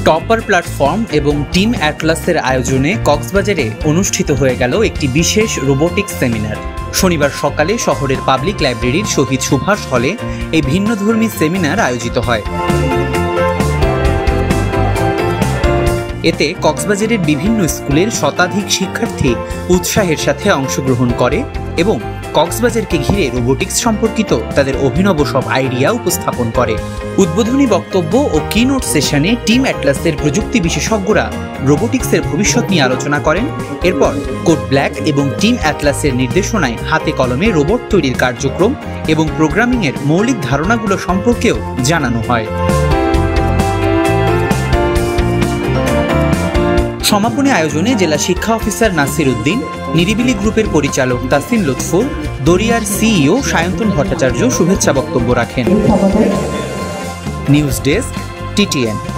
Topper platform এবং team অ্যাটলাসের আয়োজনে কক্সবাজারে অনুষ্ঠিত হয়ে গেল একটি বিশেষ রোবোটিক্স সেমিনার। শনিবার সকালে শহরের পাবলিক লাইব্রেরির শহীদ সুভাষ হলে এই ভিন্নধর্মী সেমিনার আয়োজিত হয়। এতে কক্সবাজারের বিভিন্ন স্কুলের শতাধিক শিক্ষার্থী উৎসাহের সাথে অংশগ্রহণ করে এবং কক্সবাজারকে ঘিরে রোবোটিক্স সম্পর্কিত তাদের অভিনব সব আইডিয়া উপস্থাপন করে। উদ্বোধনী বক্তব্য ও কিনোট সেশনে টিম অ্যাটলাসের প্রযুক্তি বিশেষজ্ঞরা রোবোটিক্সের ভবিষ্যৎ নিয়ে আলোচনা করেন। এরপর কোড ব্ল্যাক এবং টিম অ্যাটলাসের নির্দেশনায় হাতে কলমে রোবট তৈরির কার্যক্রম এবং প্রোগ্রামিংয়ের মৌলিক ধারণাগুলো সম্পর্কেও জানানো হয়। সমাপনী আয়োজনে জেলা শিক্ষা অফিসার নাসির উদ্দিন, নিরিবিলি গ্রুপের পরিচালক তাসিন লুৎফুর, দরিয়ার সিইও সায়ন্তন ভট্টাচার্য শুভেচ্ছা বক্তব্য রাখেন। News desk, TTN।